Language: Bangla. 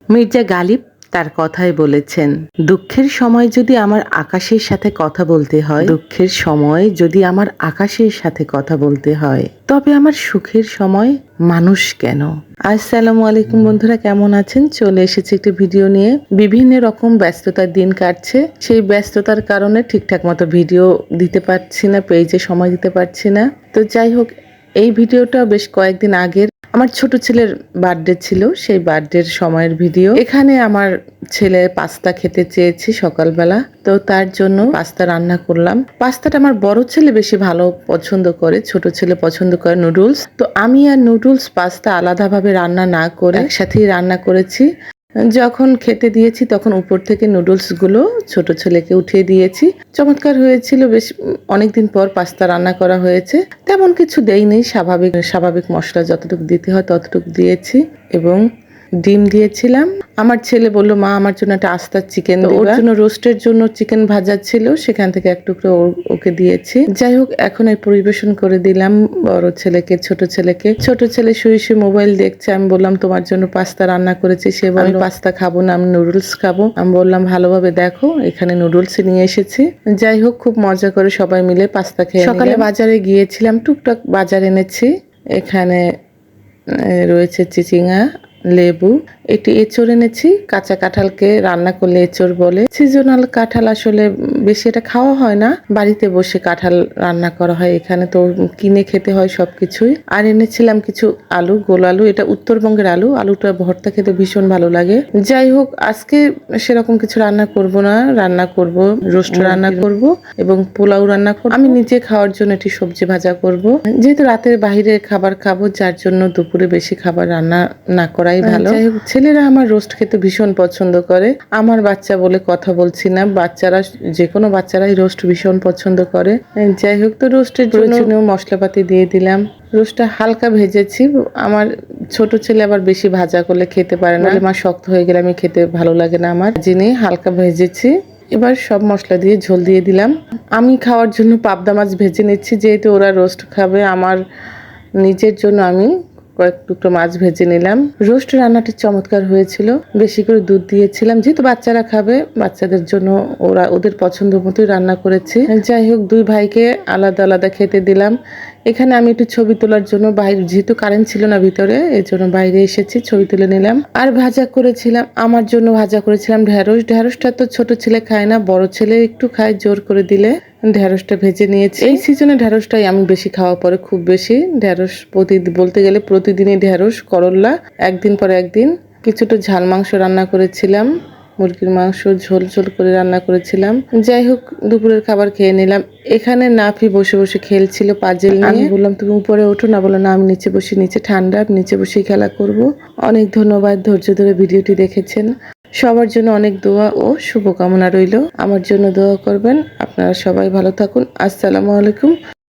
মির্জা গালিব তার কথায় বলেছেন, দুঃখের সময় যদি আমার আকাশের সাথে কথা বলতে হয়, দুঃখের সময় যদি আমার আকাশের সাথে কথা বলতে হয়, তবে আমার সুখের সময় মানুষ কেন? আসসালামু আলাইকুম বন্ধুরা, কেমন আছেন? চলে এসেছি একটি ভিডিও নিয়ে। বিভিন্ন রকম ব্যস্ততার দিন কাটছে, সেই ব্যস্ততার কারণে ঠিকঠাক মতো ভিডিও দিতে পারছি না, পেজে সময় দিতে পারছি না। তো যাই হোক, এই ভিডিওটা বেশ কয়েকদিন আগের। আমার ছোট ছেলের বার্থডে ছিল, সেই বার্থডের সময়ের ভিডিও। এখানে আমার ছেলে পাস্তা খেতে চেয়েছি সকালবেলা, তো তার জন্য পাস্তা রান্না করলাম। পাস্তাটা আমার বড় ছেলে বেশি ভালো পছন্দ করে, ছোট ছেলে পছন্দ করে নুডলস। তো আমি আর নুডলস পাস্তা আলাদাভাবে রান্না না করে একসাথেই রান্না করেছি। যখন খেতে দিয়েছি তখন উপর থেকে নুডলসগুলো ছোট ছেলেকে উঠিয়ে দিয়েছি। চমৎকার হয়েছিল, বেশ অনেকদিন পর পাস্তা রান্না করা হয়েছে। তেমন কিছু দেইনি, স্বাভাবিক মশলা যতটুকু দিতে হয় ততটুকু দিয়েছি এবং ডিম দিয়েছিলাম। আমার ছেলে বলল, মা আমার জন্য একটা আস্তা চিকেন দিবা। ওর জন্য রোস্টের জন্য চিকেন ভাজা ছিল, সেখান থেকে এক টুকরো ওকে দিয়েছি। যাই হোক, এখন এই পরিবেশন করে দিলাম বড় ছেলেকে, ছোট ছেলেকে। ছোট ছেলে শুয়ে শুয়ে মোবাইল দেখছে। আমি বললাম, তোমার জন্য পাস্তা রান্না করেছি। সে বলল, আমি পাস্তা খাবো না, আমি নুডলস খাবো। আমি বললাম, ভালোভাবে দেখো, এখানে নুডলস নিয়ে এসেছি। যাই হোক, খুব মজা করে সবাই মিলে পাস্তা খেয়ে সকালে বাজারে গিয়েছিলাম, টুকটাক বাজার এনেছি। এখানে রয়েছে চিচিঙা, লেবু, একটি এঁচড় এনেছি। কাঁচা কাঁঠালকে রান্না করলে এঁচড় বলে। সিজনাল কাঁঠাল আসলে বেশি এটা খাওয়া হয় না, বাড়িতে বসে কাঁঠাল রান্না করা হয়। এখানে তো কিনে খেতে হয় সবকিছুই। আর এনেছিলাম কিছু আলু, গোল আলু, এটা উত্তরবঙ্গের আলু। আলুটা ভর্তা খেতে ভীষণ ভালো লাগে। যাই হোক, আজকে সেরকম কিছু রান্না করব না, রান্না করব রোস্ট রান্না করব এবং পোলাও রান্না করব। আমি নিজে খাওয়ার জন্য একটি সবজি ভাজা করব, যেহেতু রাতের বাইরে খাবার খাবো, যার জন্য দুপুরে বেশি খাবার রান্না না করাই ভালো। যাই হোক, ছেলেরা আমার রোস্ট খেতে ভীষণ পছন্দ করে। আমার বাচ্চা বলে কথা বলছি না, বাচ্চারা, যে কোনো বাচ্চারাই রোস্ট ভীষণ পছন্দ করে। যাই হোক, তো রোস্টের প্রয়োজনীয় মশলাপাতি দিয়ে দিলাম। রোস্টটা হালকা ভেজেছি। আমার ছোট ছেলে আবার বেশি ভাজা করলে খেতে পারে না, মা শক্ত হয়ে গেলে আমি খেতে ভালো লাগে না আমার। যিনি হালকা ভেজেছি, এবার সব মশলা দিয়ে ঝোল দিয়ে দিলাম। আমি খাওয়ার জন্য পাবদা মাছ ভেজে নিচ্ছি, যেহেতু ওরা রোস্ট খাবে। আমার নিজের জন্য আমি কয়েক টুকরো মাছ ভেজে নিলাম। রোস্ট রান্নাটি চমৎকার হয়েছিল, বেশি করে দুধ দিয়েছিলাম, যেহেতু বাচ্চারা খাবে, বাচ্চাদের জন্য ওদের পছন্দ মতোই রান্না করেছি। যাই হোক, দুই ভাইকে আলাদা আলাদা খেতে দিলাম। এখানে আমি একটু ছবি তোলার জন্য বাইরে, যেহেতু কারেন্ট ছিল না ভিতরে, এর জন্য বাইরে এসেছি, ছবি তুলে নিলাম। আর ভাজা করেছিলাম, আমার জন্য ভাজা করেছিলাম ঢেঁড়স। ঢেঁড়সটা তো ছোট ছেলে খায় না, বড় ছেলে একটু খায়, জোর করে দিলে। ঢেঁড়সটা ভেজে নিয়েছি। এই সিজনে ঢেঁড়সটাই আমি বেশি খাওয়া পরে, খুব বেশি ঢেঁড়স বলতে গেলে প্রতিদিনই ঢেঁড়স, করল্লা, একদিন পর একদিন। কিছুটা ঝাল মাংস রান্না করেছিলাম, মুরগির মাংস ঝোল ঝোল করে রান্না করেছিলাম। যাই হোক, দুপুরের খাবার খেয়ে নিলাম। এখানে নাফি বসে বসে খেলছিল পাজেল নিয়ে। আমি বললাম, তুমি উপরে ওঠো না। বলো না, আমি নিচে বসে, নিচে ঠান্ডা, নিচে বসেই খেলা করব। অনেক ধন্যবাদ ধৈর্য ধরে ভিডিওটি দেখেছেন। সবার জন্য অনেক দোয়া ও শুভকামনা রইল। আমার জন্য দোয়া করবেন। আপনারা সবাই ভালো থাকুন। আসসালামু আলাইকুম।